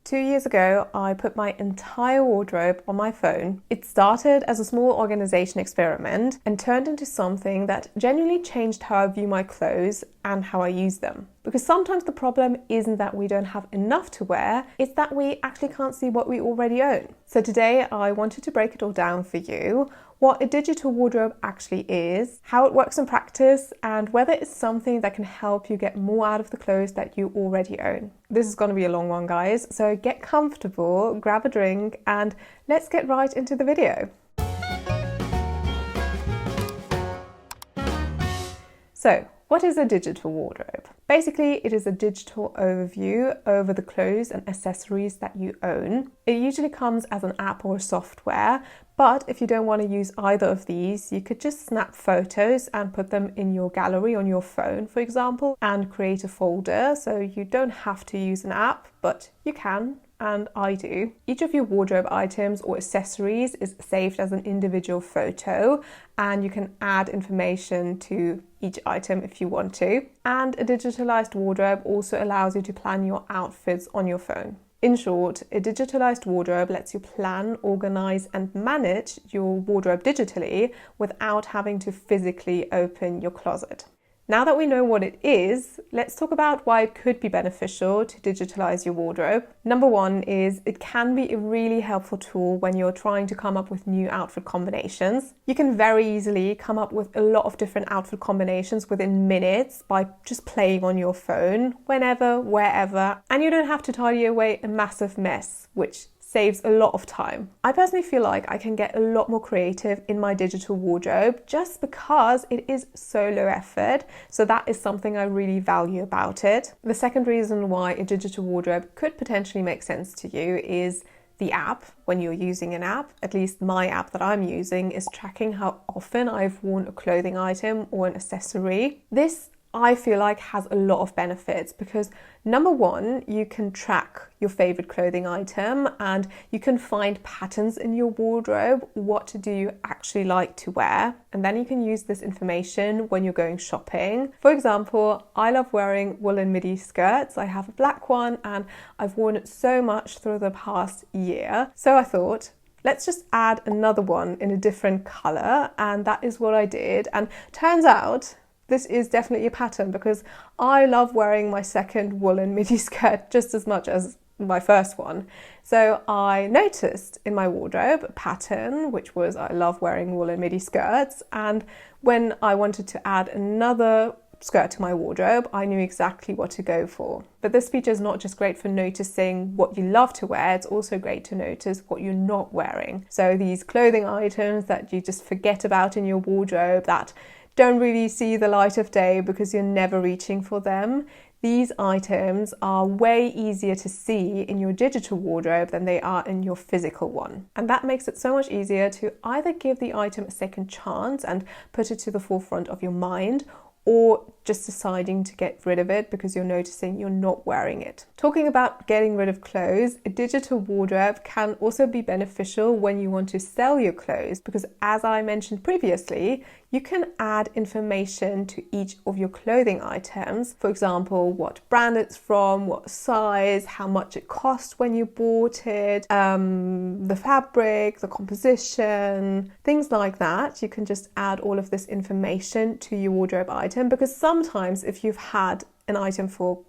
2 years ago, I put my entire wardrobe on my phone. It started as a small organization experiment and turned into something that genuinely changed how I view my clothes and how I use them. Because sometimes the problem isn't that we don't have enough to wear, it's that we actually can't see what we already own. So today I wanted to break it all down for you, what a digital wardrobe actually is, how it works in practice, and whether it's something that can help you get more out of the clothes that you already own. This is going to be a long one, guys, so get comfortable, grab a drink, and let's get right into the video. So, what is a digital wardrobe? Basically, it is a digital overview over the clothes and accessories that you own. It usually comes as an app or a software, but if you don't want to use either of these, you could just snap photos and put them in your gallery on your phone, for example, and create a folder. So you don't have to use an app, but you can. And I do. Each of your wardrobe items or accessories is saved as an individual photo, and you can add information to each item if you want to. And a digitalized wardrobe also allows you to plan your outfits on your phone. In short, a digitalized wardrobe lets you plan, organize, and manage your wardrobe digitally without having to physically open your closet. Now that we know what it is, let's talk about why it could be beneficial to digitalize your wardrobe. Number one is it can be a really helpful tool when you're trying to come up with new outfit combinations. You can very easily come up with a lot of different outfit combinations within minutes by just playing on your phone, whenever, wherever, and you don't have to tidy away a massive mess, which saves a lot of time. I personally feel like I can get a lot more creative in my digital wardrobe just because it is so low effort. So that is something I really value about it. The second reason why a digital wardrobe could potentially make sense to you is the app. When you're using an app, at least my app that I'm using is tracking how often I've worn a clothing item or an accessory. This I feel like has a lot of benefits because number one, you can track your favorite clothing item and you can find patterns in your wardrobe. What do you actually like to wear? And then you can use this information when you're going shopping. For example, I love wearing woolen midi skirts. I have a black one and I've worn it so much through the past year. So I thought, let's just add another one in a different color. And that is what I did. And turns out, this is definitely a pattern because I love wearing my second woolen midi skirt just as much as my first one. So I noticed in my wardrobe a pattern, which was I love wearing woolen midi skirts. And when I wanted to add another skirt to my wardrobe, I knew exactly what to go for. But this feature is not just great for noticing what you love to wear, it's also great to notice what you're not wearing. So these clothing items that you just forget about in your wardrobe that don't really see the light of day because you're never reaching for them. These items are way easier to see in your digital wardrobe than they are in your physical one. And that makes it so much easier to either give the item a second chance and put it to the forefront of your mind, or just deciding to get rid of it because you're noticing you're not wearing it. Talking about getting rid of clothes, a digital wardrobe can also be beneficial when you want to sell your clothes because, as I mentioned previously, you can add information to each of your clothing items. For example, what brand it's from, what size, how much it cost when you bought it, the fabric, the composition, things like that. You can just add all of this information to your wardrobe item because sometimes if you've had an item for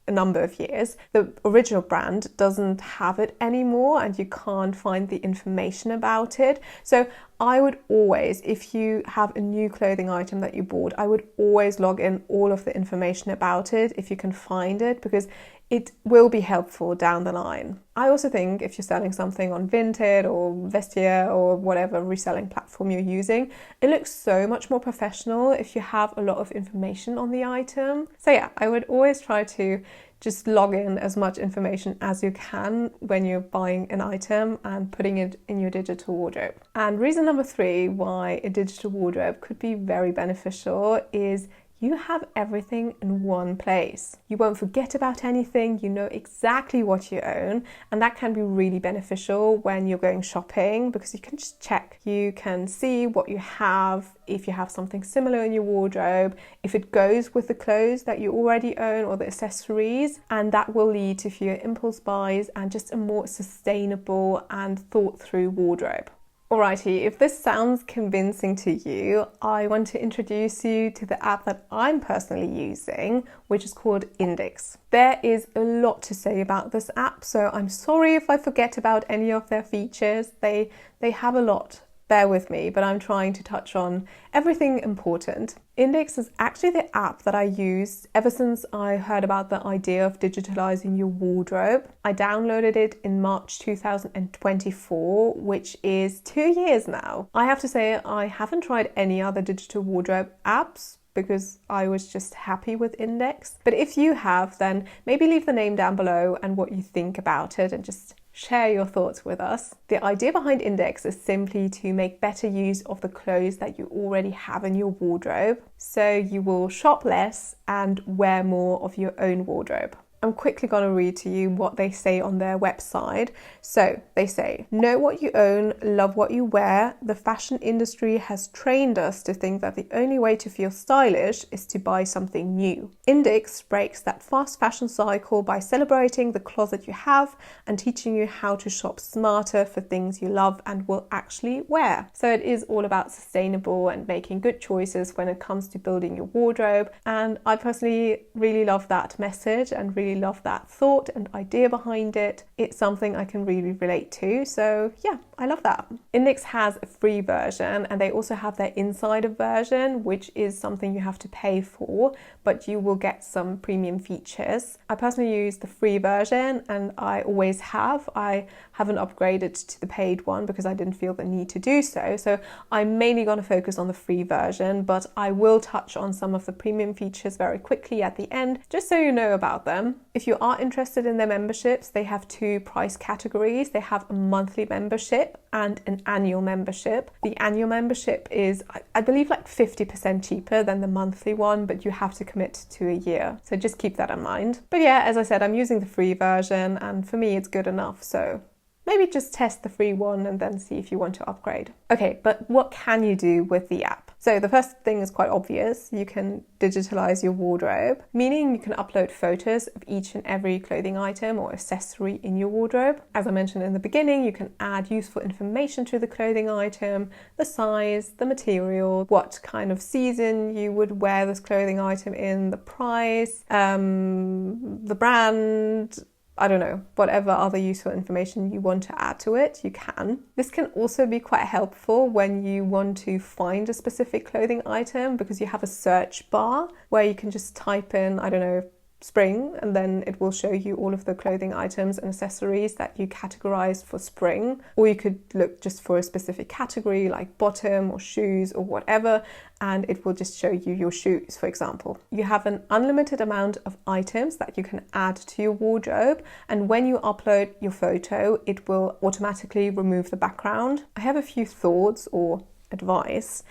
a number of years, the original brand doesn't have it anymore and you can't find the information about it. So I would always, if you have a new clothing item that you bought, I would always log in all of the information about it if you can find it, because it will be helpful down the line. I also think if you're selling something on Vinted or Vestiaire or whatever reselling platform you're using, it looks so much more professional if you have a lot of information on the item. So yeah, I would always try to just log in as much information as you can when you're buying an item and putting it in your digital wardrobe. And reason number 3 why a digital wardrobe could be very beneficial is you have everything in one place. You won't forget about anything, you know exactly what you own, and that can be really beneficial when you're going shopping because you can just check. You can see what you have, if you have something similar in your wardrobe, if it goes with the clothes that you already own or the accessories, and that will lead to fewer impulse buys and just a more sustainable and thought through wardrobe. Alrighty, if this sounds convincing to you, I want to introduce you to the app that I'm personally using, which is called INDYX. There is a lot to say about this app, so I'm sorry if I forget about any of their features. They have a lot. Bear with me, but I'm trying to touch on everything important. INDYX is actually the app that I used ever since I heard about the idea of digitalizing your wardrobe. I downloaded it in March 2024, which is 2 years now. I have to say I haven't tried any other digital wardrobe apps because I was just happy with INDYX. But if you have, then maybe leave the name down below and what you think about it and just share your thoughts with us. The idea behind INDYX is simply to make better use of the clothes that you already have in your wardrobe, so you will shop less and wear more of your own wardrobe. I'm quickly going to read to you what they say on their website. So they say, know what you own, love what you wear. The fashion industry has trained us to think that the only way to feel stylish is to buy something new. INDYX breaks that fast fashion cycle by celebrating the closet you have and teaching you how to shop smarter for things you love and will actually wear. So it is all about sustainable and making good choices when it comes to building your wardrobe. And I personally really love that message and really love that thought and idea behind it. It's something I can really relate to, so yeah, I love that. INDYX has a free version and they also have their insider version, which is something you have to pay for, but you will get some premium features. I personally use the free version and I always have. I haven't upgraded to the paid one because I didn't feel the need to do so. So I'm mainly going to focus on the free version, but I will touch on some of the premium features very quickly at the end, just so you know about them. If you are interested in their memberships, they have 2 price categories. They have a monthly membership and an annual membership. The annual membership is, I believe, like 50% cheaper than the monthly one, but you have to commit to a year. So just keep that in mind. But yeah, as I said, I'm using the free version and for me it's good enough. So maybe just test the free one and then see if you want to upgrade. Okay, but what can you do with the app? So the first thing is quite obvious. You can digitalize your wardrobe, meaning you can upload photos of each and every clothing item or accessory in your wardrobe. As I mentioned in the beginning, you can add useful information to the clothing item, the size, the material, what kind of season you would wear this clothing item in, the price, the brand, I don't know, whatever other useful information you want to add to it, you can. This can also be quite helpful when you want to find a specific clothing item because you have a search bar where you can just type in, I don't know, spring, and then it will show you all of the clothing items and accessories that you categorized for spring. Or you could look just for a specific category like bottom or shoes or whatever, and it will just show you your shoes, for example. You have an unlimited amount of items that you can add to your wardrobe, and when you upload your photo, it will automatically remove the background. I have a few thoughts or advice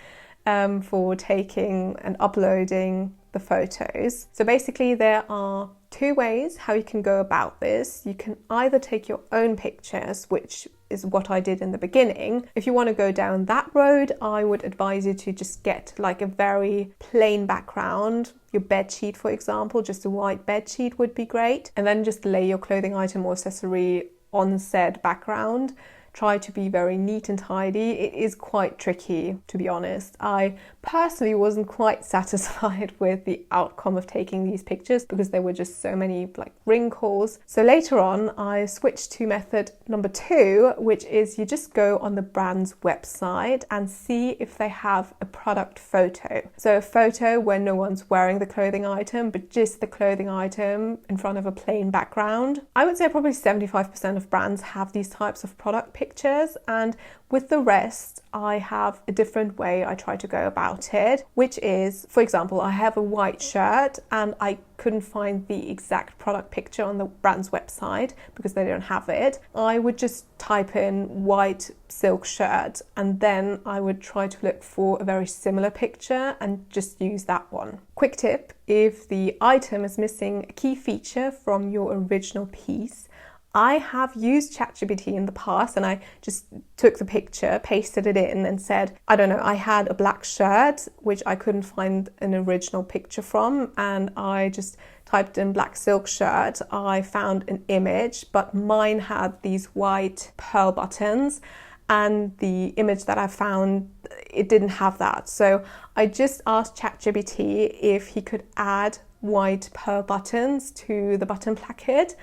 for taking and uploading the photos. So basically there are 2 ways how you can go about this. You can either take your own pictures, which is what I did in the beginning. If you want to go down that road, I would advise you to just get like a very plain background. Your bed sheet, for example, just a white bed sheet would be great. And then just lay your clothing item or accessory on said background. Try to be very neat and tidy. It is quite tricky, to be honest. I personally wasn't quite satisfied with the outcome of taking these pictures because there were just so many like wrinkles. So later on, I switched to method number 2, which is you just go on the brand's website and see if they have a product photo. So a photo where no one's wearing the clothing item, but just the clothing item in front of a plain background. I would say probably 75% of brands have these types of product pictures. pictures, and with the rest I have a different way I try to go about it, which is, for example, I have a white shirt and I couldn't find the exact product picture on the brand's website because they don't have it. I would just type in white silk shirt and then I would try to look for a very similar picture and just use that one. Quick tip: if the item is missing a key feature from your original piece, I have used ChatGPT in the past and I just took the picture, pasted it in and said, I don't know, I had a black shirt which I couldn't find an original picture from, and I just typed in black silk shirt. I found an image, but mine had these white pearl buttons, and the image that I found, it didn't have that. So I just asked ChatGPT if he could add white pearl buttons to the button placket,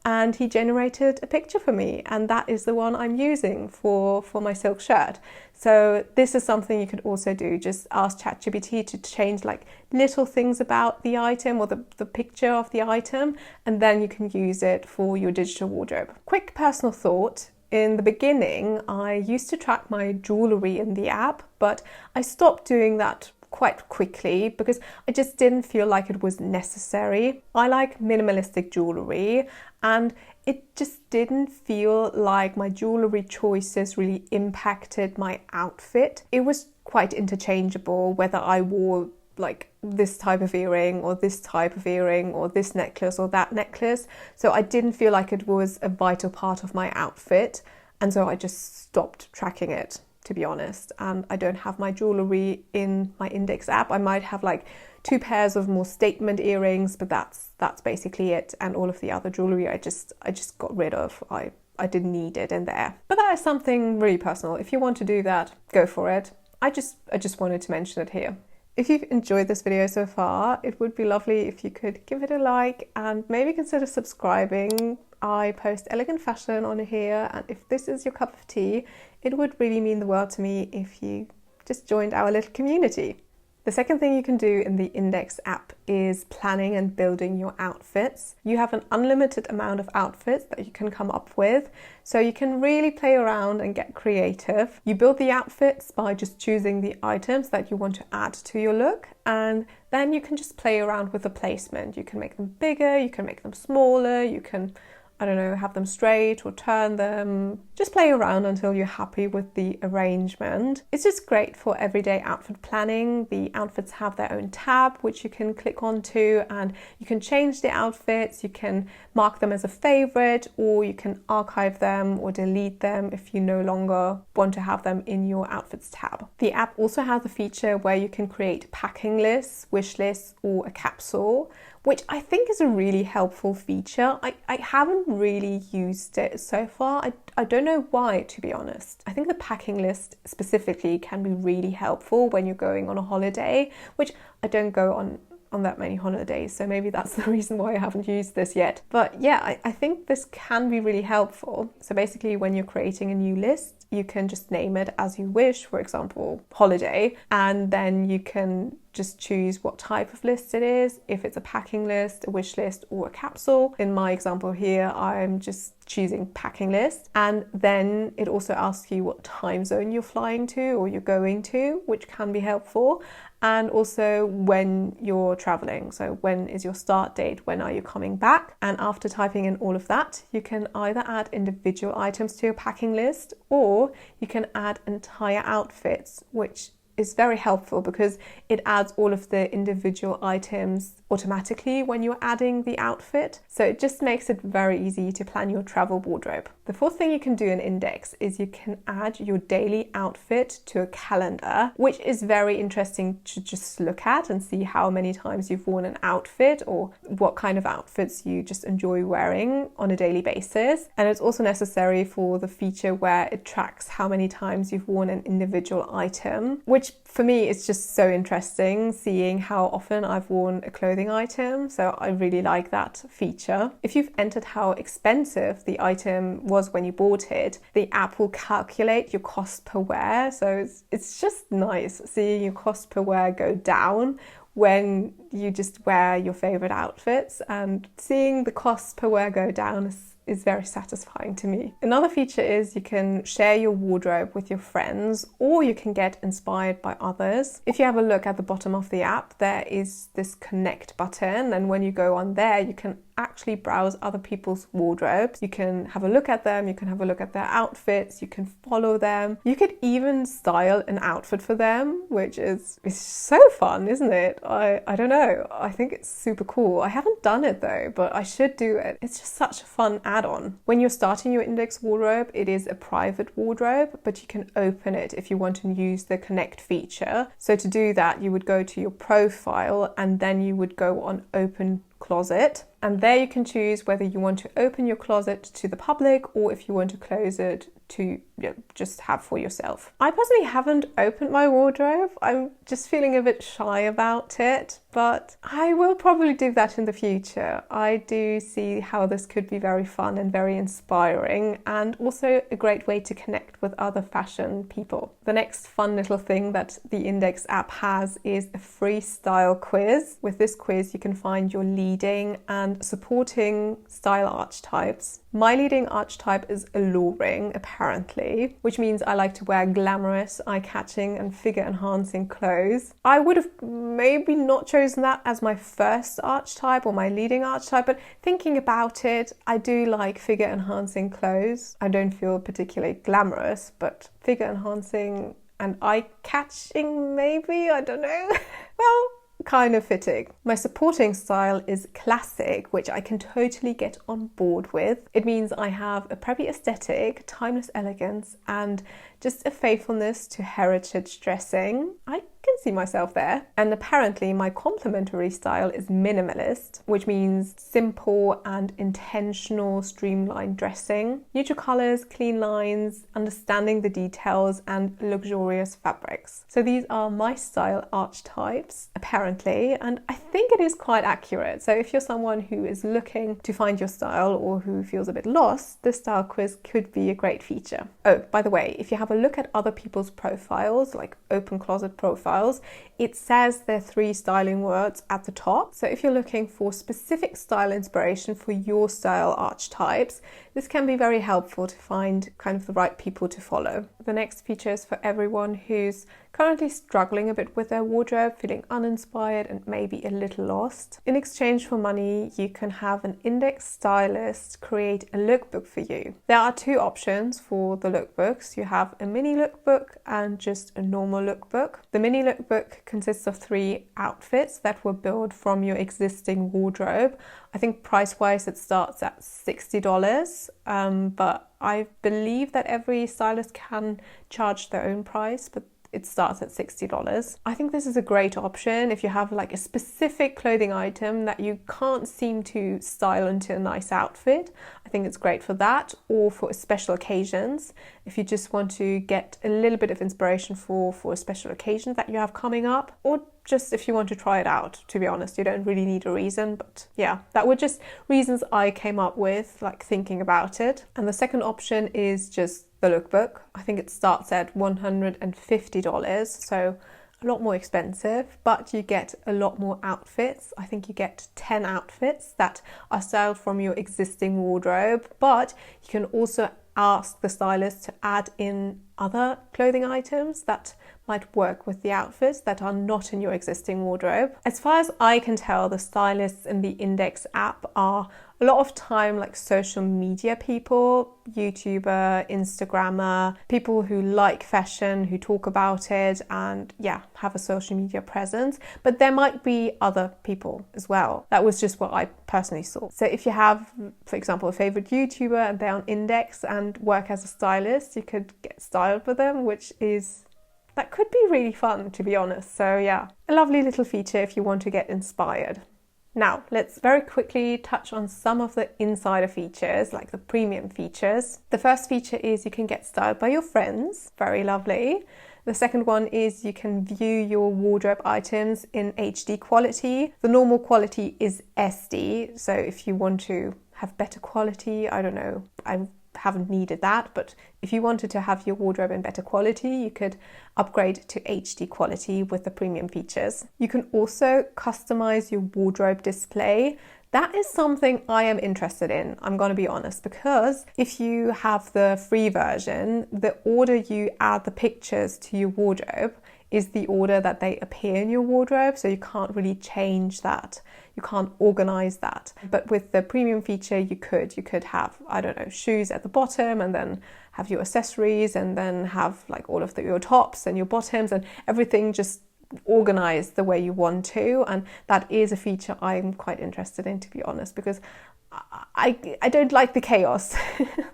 and he generated a picture for me, and that is the one I'm using for my silk shirt. So this is something you could also do. Just ask ChatGPT to change like little things about the item or the picture of the item, and then you can use it for your digital wardrobe. Quick personal thought: in the beginning, I used to track my jewellery in the app, but I stopped doing that quite quickly because I just didn't feel like it was necessary. I like minimalistic jewellery, and it just didn't feel like my jewellery choices really impacted my outfit. It was quite interchangeable whether I wore like this type of earring or this type of earring or this necklace or that necklace. So I didn't feel like it was a vital part of my outfit, and so I just stopped tracking it, to be honest. And I don't have my jewellery in my INDYX app. I might have like 2 pairs of more statement earrings, but that's basically it. And all of the other jewellery I just got rid of. I didn't need it in there. But that is something really personal. If you want to do that, go for it. I just wanted to mention it here. If you've enjoyed this video so far, it would be lovely if you could give it a like and maybe consider subscribing. I post elegant fashion on here, and if this is your cup of tea, it would really mean the world to me if you just joined our little community. The second thing you can do in the INDYX app is planning and building your outfits. You have an unlimited amount of outfits that you can come up with, so you can really play around and get creative. You build the outfits by just choosing the items that you want to add to your look, and then you can just play around with the placement. You can make them bigger, you can make them smaller, you can, I don't know, have them straight or turn them. Just play around until you're happy with the arrangement. It's just great for everyday outfit planning. The outfits have their own tab which you can click onto, and you can change the outfits. You can mark them as a favorite, or you can archive them or delete them if you no longer want to have them in your outfits tab. The app also has a feature where you can create packing lists, wish lists, or a capsule, which I think is a really helpful feature. I haven't really used it so far. I don't know why, to be honest. I think the packing list specifically can be really helpful when you're going on a holiday, which I don't go on that many holidays, so maybe that's the reason why I haven't used this yet. But yeah, I think this can be really helpful. So basically, when you're creating a new list, you can just name it as you wish, for example, holiday, and then you can just choose what type of list it is, if it's a packing list, a wish list, or a capsule. In my example here, I'm just choosing packing list, and then it also asks you what time zone you're flying to or you're going to, which can be helpful, and also when you're traveling. So when is your start date, when are you coming back? And after typing in all of that, you can either add individual items to your packing list, or you can add entire outfits, which is very helpful because it adds all of the individual items automatically when you're adding the outfit. So it just makes it very easy to plan your travel wardrobe. The fourth thing you can do in INDYX is you can add your daily outfit to a calendar, which is very interesting to just look at and see how many times you've worn an outfit or what kind of outfits you just enjoy wearing on a daily basis. And it's also necessary for the feature where it tracks how many times you've worn an individual item, which for me is just so interesting, seeing how often I've worn a clothing item. So I really like that feature. If you've entered how expensive the item was when you bought it, the app will calculate your cost per wear. So it's just nice seeing your cost per wear go down when you just wear your favorite outfits, and seeing the cost per wear go down is very satisfying to me. Another feature is you can share your wardrobe with your friends, or you can get inspired by others. If you have a look at the bottom of the app, there is this connect button, and when you go on there, you can actually browse other people's wardrobes. You can have a look at them, you can have a look at their outfits, you can follow them. You could even style an outfit for them, which is so fun, isn't it? I don't know. I think it's super cool. I haven't done it though, but I should do it. It's just such a fun add-on. When you're starting your INDYX wardrobe, it is a private wardrobe, but you can open it if you want to use the connect feature. So to do that, you would go to your profile and then you would go on open closet, and there you can choose whether you want to open your closet to the public or if you want to close it to just have for yourself. I personally haven't opened my wardrobe. I'm just feeling a bit shy about it, but I will probably do that in the future. I do see how this could be very fun and very inspiring, and also a great way to connect with other fashion people. The next fun little thing that the INDYX app has is a free style quiz. With this quiz, you can find your leading and supporting style archetypes. My leading archetype is alluring, apparently, which means I like to wear glamorous, eye-catching and figure-enhancing clothes. I would have maybe not chosen that as my first archetype or my leading archetype, but thinking about it, I do like figure-enhancing clothes. I don't feel particularly glamorous, but figure-enhancing and eye-catching maybe, I don't know. Well, kind of fitting. My supporting style is classic, which I can totally get on board with. It means I have a preppy aesthetic, timeless elegance, and just a faithfulness to heritage dressing. I can see myself there. And apparently my complementary style is minimalist, which means simple and intentional streamlined dressing, neutral colors, clean lines, understanding the details, and luxurious fabrics. So these are my style archetypes, apparently, and I think it is quite accurate. So if you're someone who is looking to find your style or who feels a bit lost, this style quiz could be a great feature. Oh, by the way, if you have a look at other people's profiles, like open closet profiles, it says their 3 styling words at the top. So if you're looking for specific style inspiration for your style archetypes, this can be very helpful to find kind of the right people to follow. The next feature is for everyone who's currently struggling a bit with their wardrobe, feeling uninspired and maybe a little lost. In exchange for money, you can have an INDYX stylist create a lookbook for you. There are 2 options for the lookbooks. You have a mini lookbook and just a normal lookbook. The mini lookbook consists of 3 outfits that were built from your existing wardrobe. I think price-wise it starts at $60, but I believe that every stylist can charge their own price, but it starts at $60. I think this is a great option if you have like a specific clothing item that you can't seem to style into a nice outfit. I think it's great for that, or for special occasions. If you just want to get a little bit of inspiration for a special occasion that you have coming up, or just if you want to try it out. To be honest, you don't really need a reason, but yeah, that were just reasons I came up with, like thinking about it. And the second option is just the lookbook. I think it starts at $150, so a lot more expensive, but you get a lot more outfits. I think you get 10 outfits that are styled from your existing wardrobe, but you can also ask the stylist to add in other clothing items that might work with the outfits that are not in your existing wardrobe. As far as I can tell, the stylists in the INDYX app are a lot of time like social media people, YouTuber, Instagrammer, people who like fashion, who talk about it and have a social media presence. But there might be other people as well. That was just what I personally saw. So if you have, for example, a favorite YouTuber and they're on INDYX and work as a stylist, you could get styled with them, that could be really fun, to be honest. So yeah, a lovely little feature if you want to get inspired. Now, let's very quickly touch on some of the insider features, like the premium features. The first feature is you can get styled by your friends. Very lovely. The second one is you can view your wardrobe items in HD quality. The normal quality is SD, so if you want to have better quality, I don't know, I haven't needed that, but if you wanted to have your wardrobe in better quality, you could upgrade to HD quality with the premium features. You can also customize your wardrobe display. That is something I am interested in, I'm going to be honest, because if you have the free version, the order you add the pictures to your wardrobe is the order that they appear in your wardrobe, so you can't really change that. You can't organize that. But with the premium feature, you could have, I don't know, shoes at the bottom, and then have your accessories, and then have like all of your tops and your bottoms, and everything just organized the way you want to. And that is a feature I'm quite interested in, to be honest, because I don't like the chaos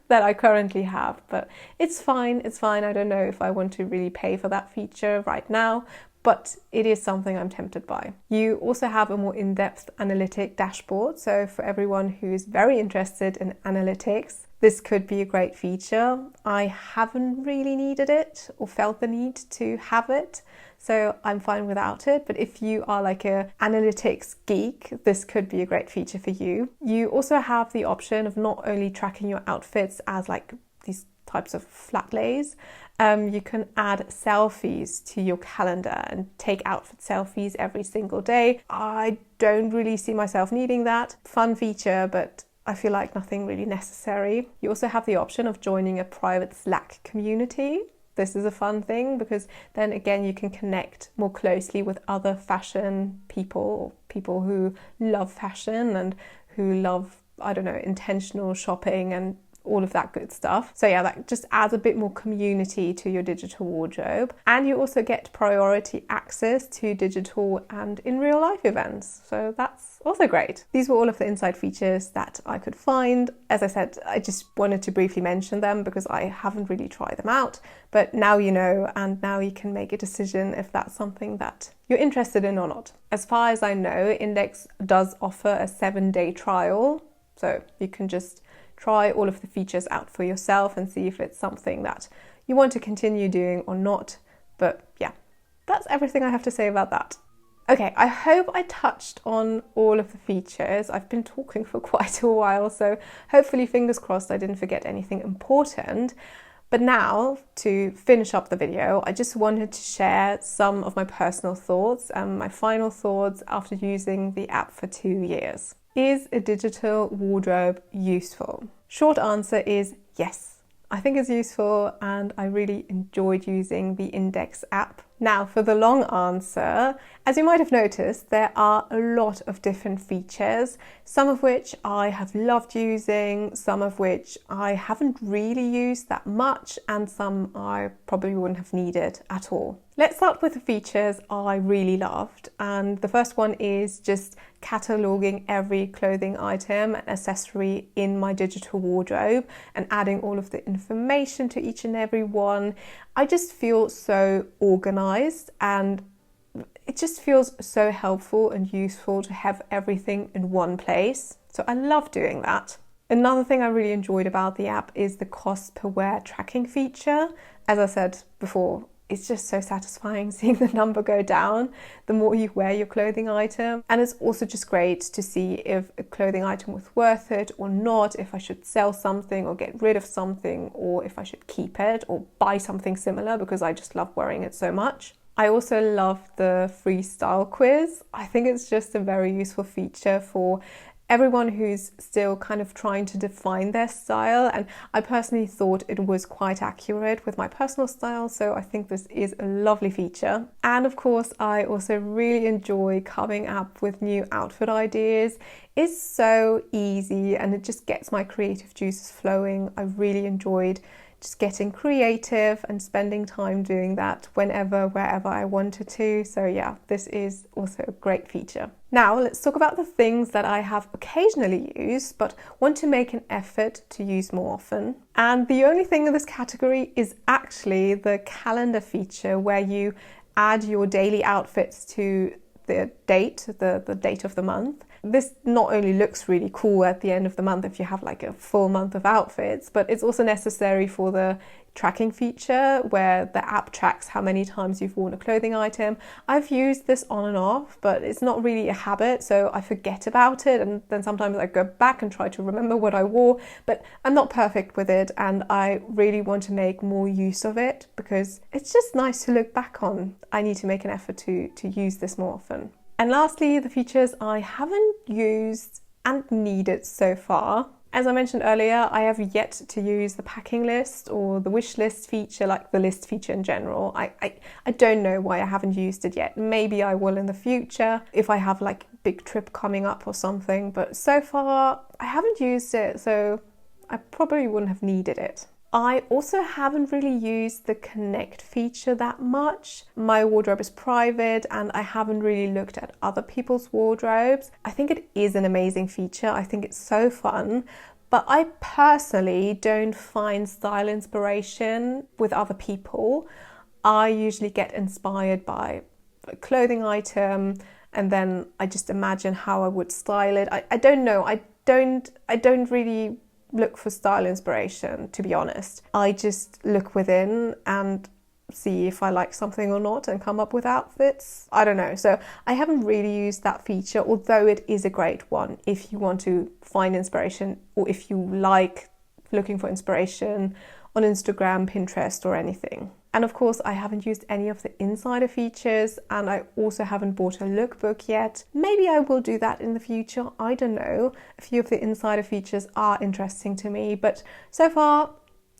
that I currently have, but it's fine. I don't know if I want to really pay for that feature right now, but it is something I'm tempted by. You also have a more in-depth analytic dashboard. So for everyone who's very interested in analytics, this could be a great feature. I haven't really needed it or felt the need to have it, so I'm fine without it. But if you are like a analytics geek, this could be a great feature for you. You also have the option of not only tracking your outfits as like these types of flat lays, you can add selfies to your calendar and take outfit selfies every single day. I don't really see myself needing that. Fun feature, but I feel like nothing really necessary. You also have the option of joining a private Slack community. This is a fun thing because then again you can connect more closely with other fashion people who love fashion and who love, I don't know, intentional shopping and all of that good stuff. So yeah, that just adds a bit more community to your digital wardrobe. And you also get priority access to digital and in real life events. So that's also great. These were all of the inside features that I could find. As I said, I just wanted to briefly mention them because I haven't really tried them out. But now you know, and now you can make a decision if that's something that you're interested in or not. As far as I know, INDYX does offer a 7-day trial. So you can just try all of the features out for yourself and see if it's something that you want to continue doing or not. But yeah, that's everything I have to say about that. Okay, I hope I touched on all of the features. I've been talking for quite a while, so hopefully, fingers crossed, I didn't forget anything important. But now, to finish up the video, I just wanted to share some of my personal thoughts and my final thoughts after using the app for 2 years. Is a digital wardrobe useful? Short answer is yes. I think it's useful and I really enjoyed using the INDYX app. Now for the long answer, as you might have noticed, there are a lot of different features, some of which I have loved using, some of which I haven't really used that much, and some I probably wouldn't have needed at all. Let's start with the features I really loved, and the first one is just cataloging every clothing item and accessory in my digital wardrobe and adding all of the information to each and every one. I just feel so organized and it just feels so helpful and useful to have everything in one place. So I love doing that. Another thing I really enjoyed about the app is the cost per wear tracking feature. As I said before, it's just so satisfying seeing the number go down the more you wear your clothing item. And it's also just great to see if a clothing item was worth it or not, if I should sell something or get rid of something, or if I should keep it or buy something similar because I just love wearing it so much. I also love the freestyle quiz. I think it's just a very useful feature for everyone who's still kind of trying to define their style, and I personally thought it was quite accurate with my personal style, so I think this is a lovely feature. And of course, I also really enjoy coming up with new outfit ideas. It's so easy and it just gets my creative juices flowing. I really enjoyed just getting creative and spending time doing that whenever, wherever I wanted to. So yeah, this is also a great feature. Now let's talk about the things that I have occasionally used but want to make an effort to use more often. And the only thing in this category is actually the calendar feature where you add your daily outfits to the date, the date of the month. This not only looks really cool at the end of the month if you have like a full month of outfits, but it's also necessary for the tracking feature where the app tracks how many times you've worn a clothing item. I've used this on and off, but it's not really a habit, so I forget about it, and then sometimes I go back and try to remember what I wore, but I'm not perfect with it, and I really want to make more use of it because it's just nice to look back on. I need to make an effort to use this more often. And lastly, the features I haven't used and needed so far. As I mentioned earlier, I have yet to use the packing list or the wish list feature, like the list feature in general. I don't know why I haven't used it yet. Maybe I will in the future if I have like a big trip coming up or something, but so far I haven't used it, so I probably wouldn't have needed it. I also haven't really used the connect feature that much. My wardrobe is private and I haven't really looked at other people's wardrobes. I think it is an amazing feature. I think it's so fun, but I personally don't find style inspiration with other people. I usually get inspired by a clothing item and then I just imagine how I would style it. I don't know. I don't really look for style inspiration, to be honest. I just look within and see if I like something or not and come up with outfits. I don't know. So I haven't really used that feature, although it is a great one if you want to find inspiration or if you like looking for inspiration on Instagram, Pinterest or anything. And of course, I haven't used any of the insider features and I also haven't bought a lookbook yet. Maybe I will do that in the future, I don't know. A few of the insider features are interesting to me, but so far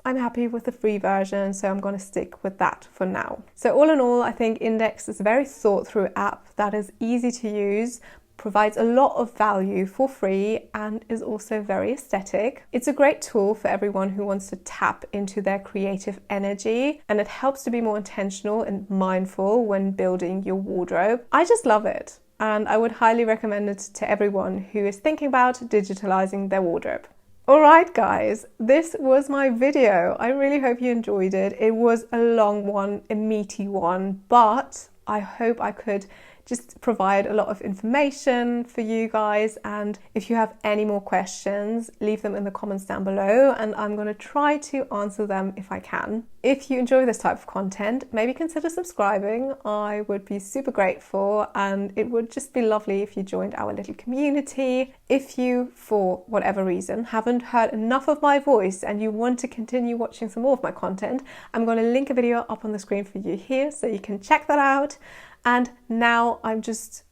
I'm happy with the free version, so I'm going to stick with that for now. So all in all, I think INDYX is a very thought through app that is easy to use, provides a lot of value for free and is also very aesthetic. It's a great tool for everyone who wants to tap into their creative energy, and it helps to be more intentional and mindful when building your wardrobe. I just love it and I would highly recommend it to everyone who is thinking about digitalizing their wardrobe. Alright guys, this was my video. I really hope you enjoyed it. It was a long one, a meaty one, but I hope I could just provide a lot of information for you guys, and if you have any more questions, leave them in the comments down below and I'm going to try to answer them if I can. If you enjoy this type of content, maybe consider subscribing. I would be super grateful and it would just be lovely if you joined our little community. If you, for whatever reason, haven't heard enough of my voice and you want to continue watching some more of my content, I'm going to link a video up on the screen for you here so you can check that out. And now I'm just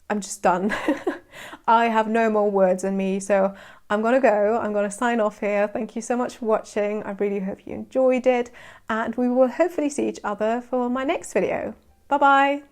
done. I have no more words in me, so I'm gonna go. I'm gonna sign off here. Thank you so much for watching. I really hope you enjoyed it, and we will hopefully see each other for my next video. Bye bye.